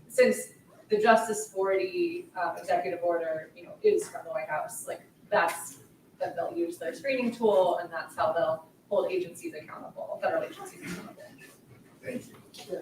since the Justice 40 executive order, is from the White House, that's that they'll use their screening tool, and that's how they'll hold agencies accountable, federal agencies accountable. Thank you. Yeah.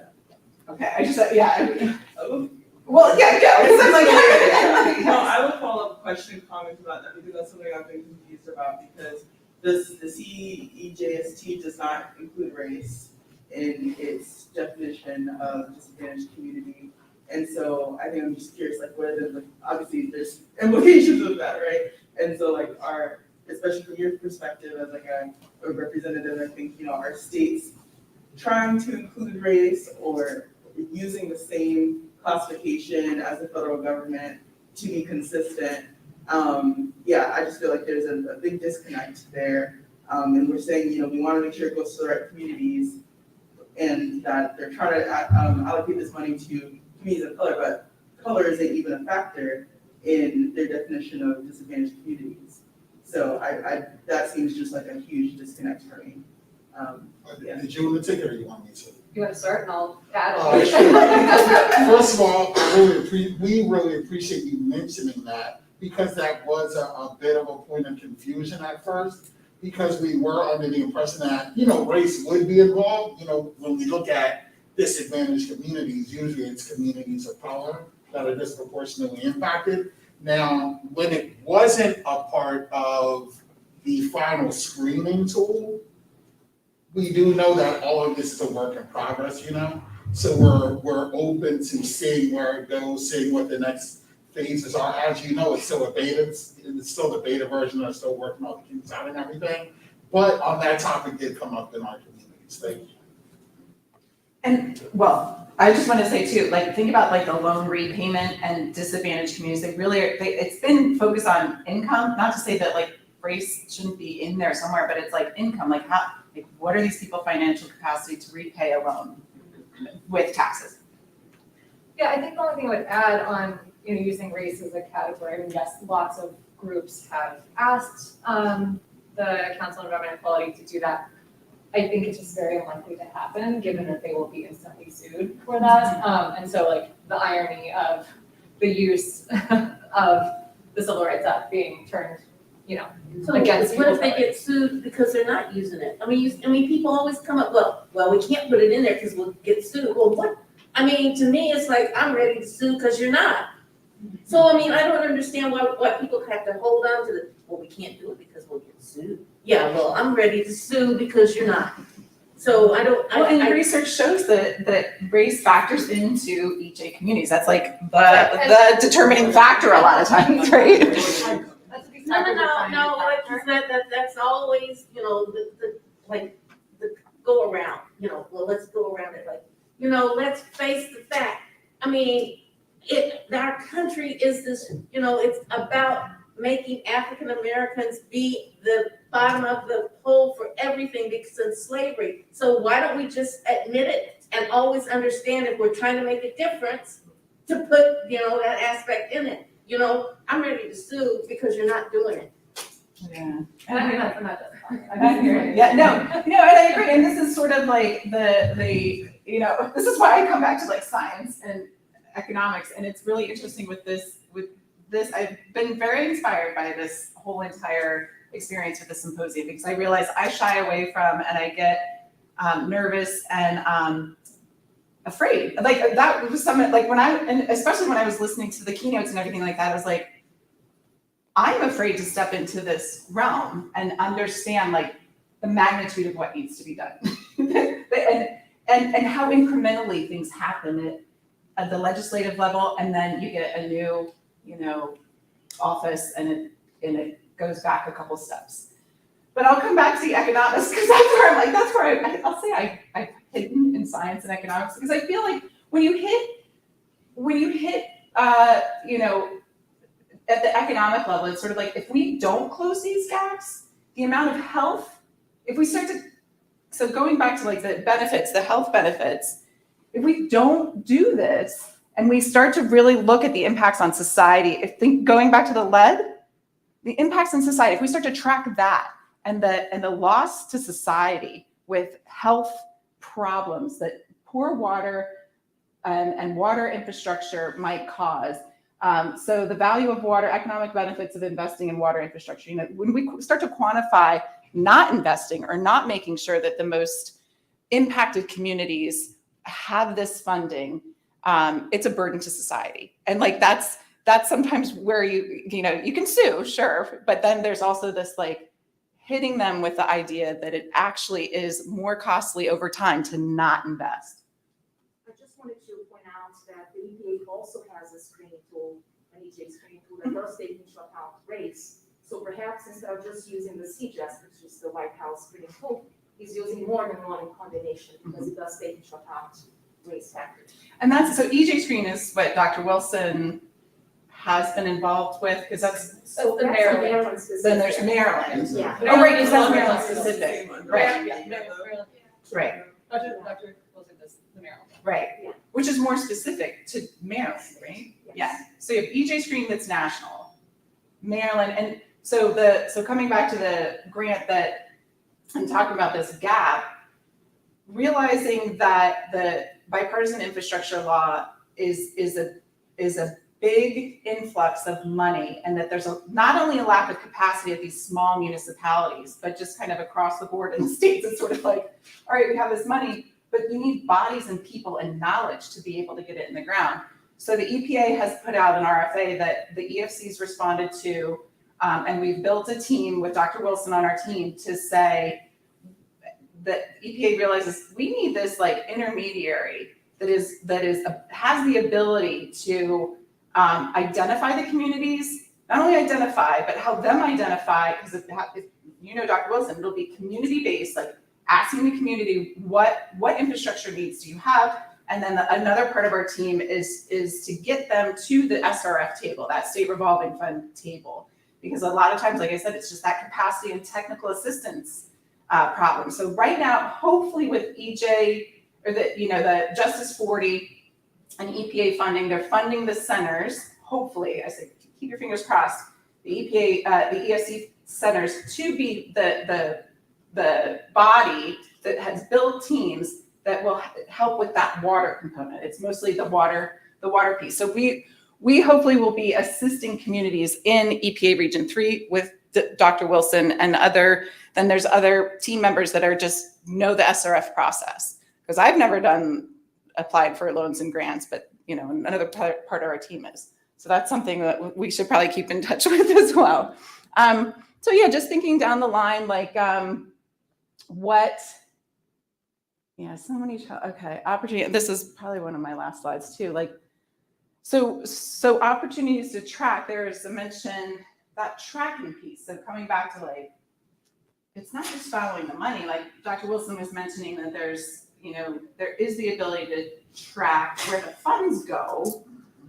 Okay, I just, well, because I'm No, I have a follow-up question, comment about that, because that's something I've been confused about, because the CEJST does not include race in its definition of disadvantaged community. And so I think I'm just curious, what are the, obviously there's implications of that, right? And so especially from your perspective as a representative, I think, are states trying to include race or using the same classification as the federal government to be consistent? I just feel like there's a big disconnect there. And we're saying, we want to make sure it goes to the right communities, and that they're trying to allocate this money to communities of color, but color isn't even a factor in their definition of disadvantaged communities. So that seems just like a huge disconnect for me. Did you want to take it, or you want me to? You want to start and I'll add? First of all, we really appreciate you mentioning that, because that was a bit of a point of confusion at first, because we were under the impression that, race would be involved. When we look at disadvantaged communities, usually it's communities of color that are disproportionately impacted. Now, when it wasn't a part of the final screening tool, we do know that all of this is a work in progress, so we're open to seeing where it goes, seeing what the next phases are. As you know, it's still a beta, it's still the beta version, they're still working on the kinks out and everything. But on that topic did come up in our communities. Thank you. And, well, I just want to say too, like, think about like the loan repayment and disadvantaged communities, it's been focused on income, not to say that like race shouldn't be in there somewhere, but it's like income, like what are these people financial capacity to repay a loan with taxes? Yeah, I think the only thing I would add on, using race as a category, I mean, yes, lots of groups have asked the Council on Environmental Equality to do that. I think it's just very unlikely to happen, given that they will be instantly sued for that. And so like the irony of the use of the Civil Rights Act being turned, So against what if they people. get sued because they're not using it? I mean, people always come up, well, we can't put it in there because we'll get sued. Well, what? I mean, to me, it's like, I'm ready to sue because you're not. So, I mean, I don't understand why people have to hold on to the, well, we can't do it because we'll get sued. Yeah, well, I'm ready to sue because you're not. So I don't, And research shows that race factors into EJ communities. That's like the determining factor a lot of times, right? No, like you said, that's always, the go around, well, let's go around it, like, let's face the fact. I mean, our country is this, it's about making African Americans be the bottom of the pole for everything because of slavery. So why don't we just admit it and always understand if we're trying to make a difference to put, that aspect in it. I'm ready to sue because you're not doing it. Yeah. I mean, I'm not I hear you. Yeah, no, and I agree. And this is sort of like this is why I come back to like science and economics. And it's really interesting with this, I've been very inspired by this whole entire experience with the symposium because I realize I shy away from and I get nervous and afraid. Like that was something like and especially when I was listening to the keynotes and everything like that, I was like, I'm afraid to step into this realm and understand like the magnitude of what needs to be done and how incrementally things happen at the legislative level, and then you get a new, office and it goes back a couple steps. But I'll come back to the economics because that's where I'll say I've hidden in science and economics because I feel like when you hit at the economic level, it's sort of like if we don't close these gaps, the amount of health, if we start to, so going back to like the benefits, the health benefits, if we don't do this and we start to really look at the impacts on society, going back to the lead, the impacts on society, if we start to track that and the loss to society with health problems that poor water and water infrastructure might cause. So the value of water, economic benefits of investing in water infrastructure, when we start to quantify not investing or not making sure that the most impacted communities have this funding, it's a burden to society. And like that's sometimes where you can sue, sure, but then there's also this like hitting them with the idea that it actually is more costly over time to not invest. I just wanted to point out that the EPA also has a screening tool, an EJ screening tool that does take into account race. So perhaps instead of just using the CGS, which is the White House screening tool, he's using more than one in combination because it does take into account race factors. And so EJ screen is what Dr. Wilson has been involved with, because that's So the that's Maryland. then there's Maryland. Yeah. Oh, right, because that's Maryland specific, right, right, Dr. Wilson does the Maryland. right. Yeah. Which is more specific to Maryland, right? Yeah, so you have EJ screen that's national, Maryland, and so coming back to the grant that I'm talking about, this gap, realizing that the bipartisan infrastructure law is a big influx of money, and that there's not only a lack of capacity at these small municipalities, but just kind of across the board in the states, it's sort of like, all right, we have this money, but you need bodies and people and knowledge to be able to get it in the ground. So the EPA has put out an RFA that the EFC's responded to, and we've built a team with Dr. Wilson on our team to say that EPA realizes we need this like intermediary that has the ability to identify the communities, not only identify, but help them identify, because if Dr. Wilson, it'll be community-based, like asking the community, what infrastructure needs do you have? And then another part of our team is to get them to the SRF table, that state revolving fund table. Because a lot of times, like I said, it's just that capacity and technical assistance problem. So right now, hopefully with EJ, or the Justice 40 and EPA funding, they're funding the centers, hopefully, I say keep your fingers crossed, the EPA, the ESC centers to be the body that has built teams that will help with that water component. It's mostly the water piece. So we hopefully will be assisting communities in EPA Region 3 with Dr. Wilson and then there's other team members that are just know the SRF process. Because I've never applied for loans and grants, but another part of our team is. So that's something that we should probably keep in touch with as well. So yeah, just thinking down the line, like so many, okay, opportunity. This is probably one of my last slides too. Like, so opportunities to track, there's a mention, that tracking piece. So coming back to like, it's not just following the money. Like Dr. Wilson was mentioning that there is the ability to track where the funds go,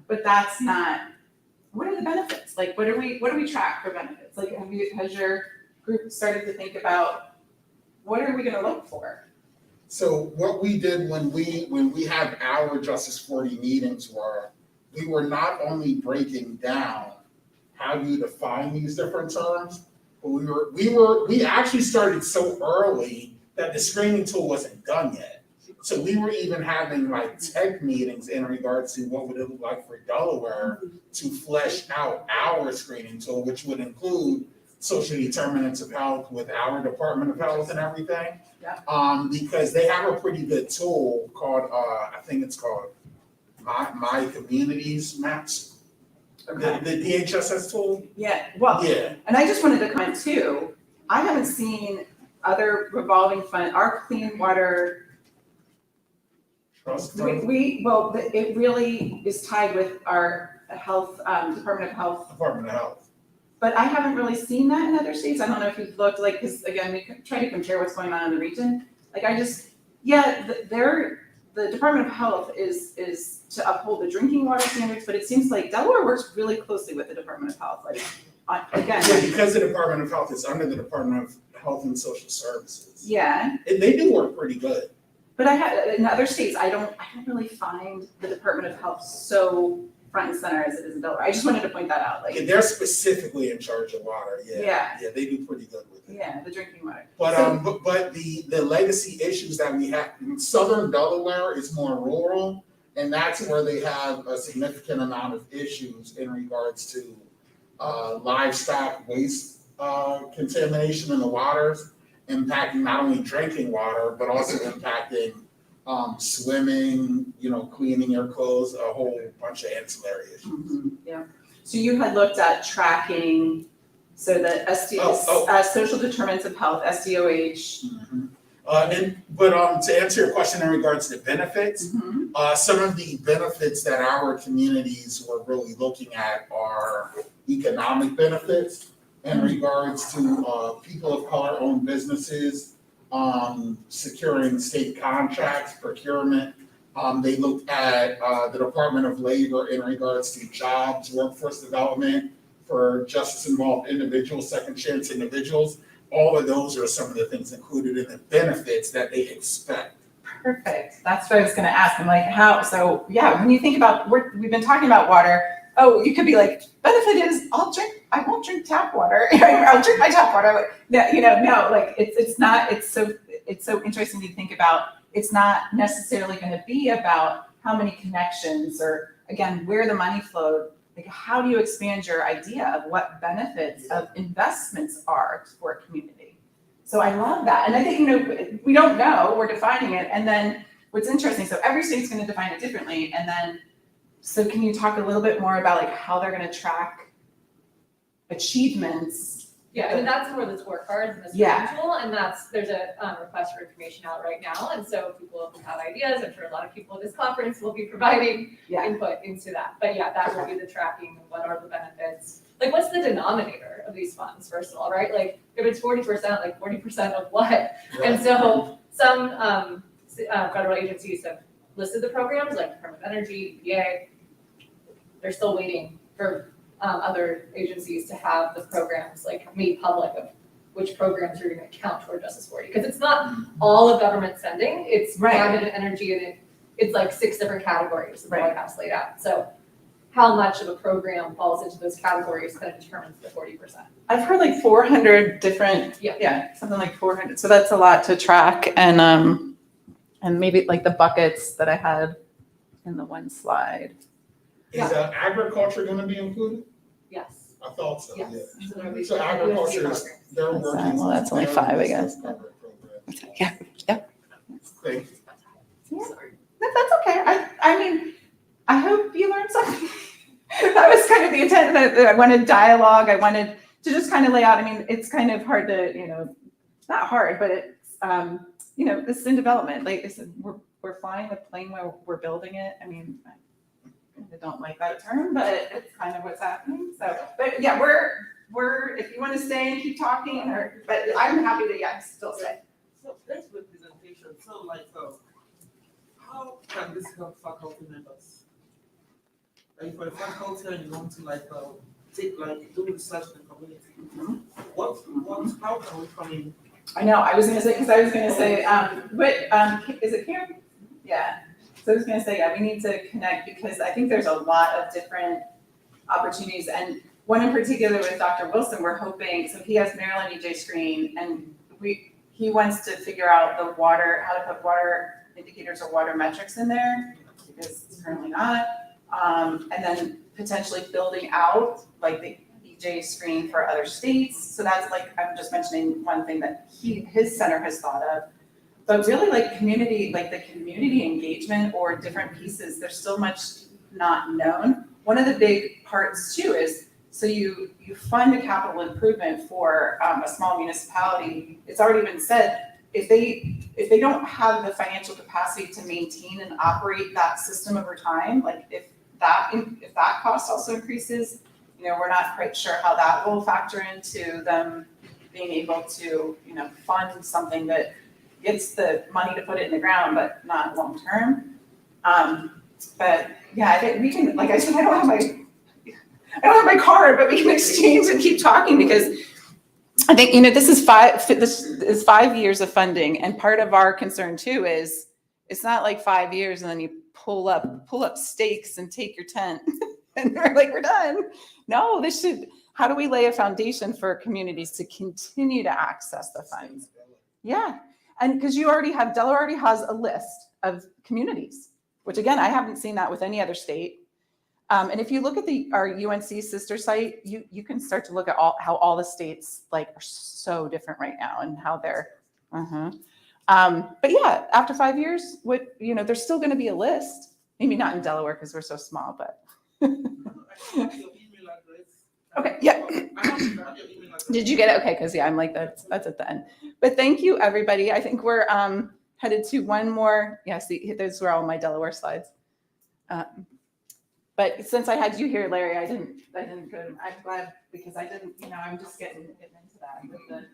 but that's not, what are the benefits? Like, what do we track for benefits? Like, has your group started to think about what are we going to look for? So what we did when we had our Justice 40 meetings we were not only breaking down how you define these different terms, but we actually started so early that the screening tool wasn't done yet. So we were even having like tech meetings in regards to what would it look like for Delaware to flesh out our screening tool, which would include social determinants of health with our Department of Health and everything. Yeah. Because they have a pretty good tool called, I think it's called My Communities Maps. Okay. The DHSS tool? Yeah, well, Yeah. and I just wanted to comment too, I haven't seen other revolving fund, our clean water, Trust fund? it really is tied with our health, Department of Health. Department of Health. But I haven't really seen that in other states. I don't know if you've looked, like, because again, we try to compare what's going on in the region. Like the Department of Health is to uphold the drinking water standards, but it seems like Delaware works really closely with the Department of Health. Like, again. Yeah, because the Department of Health is under the Department of Health and Social Services. Yeah. And they do work pretty good. But in other states, I don't really find the Department of Health so front and center as it is in Delaware. I just wanted to point that out. Like, Yeah, they're specifically in charge of water. Yeah. Yeah, they do pretty good with it. Yeah, the drinking water. But the legacy issues that we have in southern Delaware is more rural, and that's where they have a significant amount of issues in regards to livestock waste contamination in the waters, impacting not only drinking water but also impacting swimming, cleaning your clothes, a whole bunch of ancillary issues. Mm-hmm. Yeah. So you had looked at tracking, so the social determinants of health, SDOH. Mm-hmm. To answer your question in regards to benefits, Mm-hmm. some of the benefits that our communities were really looking at are economic benefits in regards to people of color-owned businesses, securing state contracts, procurement. They looked at the Department of Labor in regards to jobs, workforce development for justice-involved individuals, second chance individuals. All of those are some of the things included in the benefits that they expect. Perfect. That's what I was going to ask. I'm like, how? So yeah, when you think about, we've been talking about water. Oh, you could be like, benefit is I won't drink tap water. I'll drink my tap water. No, like it's not. It's so interesting to think about. It's not necessarily going to be about how many connections or again where the money flowed. Like, how do you expand your idea of what benefits of investments are for a community? So I love that. And I think, we don't know, we're defining it. And then what's interesting, so every state's going to define it differently. And then, so can you talk a little bit more about like how they're going to track achievements? Yeah, I mean, that's more the scorecards and the Yeah. tool, and there's a request for information out right now, and so people have ideas. I'm sure a lot of people at this conference will be providing input into that. But yeah, that will be the tracking. What are the benefits? Like, what's the denominator of these funds, first of all, right? Like, if it's 40%, like 40% of what? And so some federal agencies have listed the programs, like Department of Energy, EPA. They're still waiting for other agencies to have the programs like made public of which programs are going to count toward Justice 40. Because it's not all of government spending, it's climate and energy, and it's like 6 different categories that the White House laid out. So how much of a program falls into those categories kind of determines the 40%. I've heard like 400 different, something like 400. So that's a lot to track. And maybe like the buckets that I had in the one slide. Is agriculture gonna be included? Yes. I thought so, Yes. yeah. So agriculture is, they're working. Well, that's only 5, I guess. Yeah. Thank you. That's okay. I mean, I hope you learned something. That was kind of the intent. I wanted dialogue. I wanted to just kind of lay out. I mean, it's kind of hard to, not hard, but it's, this is in development. Like I said, we're flying the plane while we're building it. I mean, I don't like that term, but it's kind of what's happening. So, but yeah, we're if you want to stay and keep talking, but I'm happy to still stay. So thanks for the presentation. So like, how can this help faculty members? Like for a faculty and you want to do research in the community, how can we come in? I know, I was gonna say, is it Karen? Yeah, so I was gonna say, we need to connect because I think there's a lot of different opportunities, and one in particular with Dr. Wilson, we're hoping, so he has Maryland EJ screen, and he wants to figure out how to put water indicators or water metrics in there, because it's currently not, and then potentially building out like the EJ screen for other states. So that's like, I'm just mentioning one thing that his center has thought of. But really like community engagement or different pieces, there's so much not known. One of the big parts too is, so you fund a capital improvement for a small municipality. It's already been said, if they don't have the financial capacity to maintain and operate that system over time, like if that cost also increases, we're not quite sure how that will factor into them being able to, fund something that gets the money to put it in the ground, but not long term. But yeah, I think we can, like I said, I don't have my card, but we can exchange and keep talking because I think, this is 5 years of funding. And part of our concern too is it's not like 5 years and then you pull up stakes and take your tent and they're like, we're done. No, how do we lay a foundation for communities to continue to access the funds? Yeah. And because Delaware already has a list of communities, which again, I haven't seen that with any other state. And if you look at our UNC sister site, you can start to look at how all the states are so different right now and how they're, but yeah, after 5 years, there's still going to be a list. Maybe not in Delaware because we're so small, but. Okay, yeah. Did you get it? Okay, because I'm like, that's at the end. But thank you, everybody. I think we're headed to one more. Yeah, see, those were all my Delaware slides. But since I had you here, Larry, I didn't go. I'm glad because I didn't. I'm just getting into that with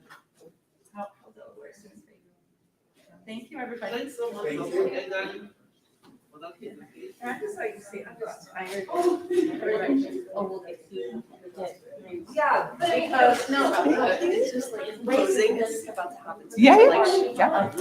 how Delaware is doing. Thank you, everybody. Thanks so much. Thank you. I'm just tired. We'll get food. Yeah, because it's just like closing is about to happen. Yeah.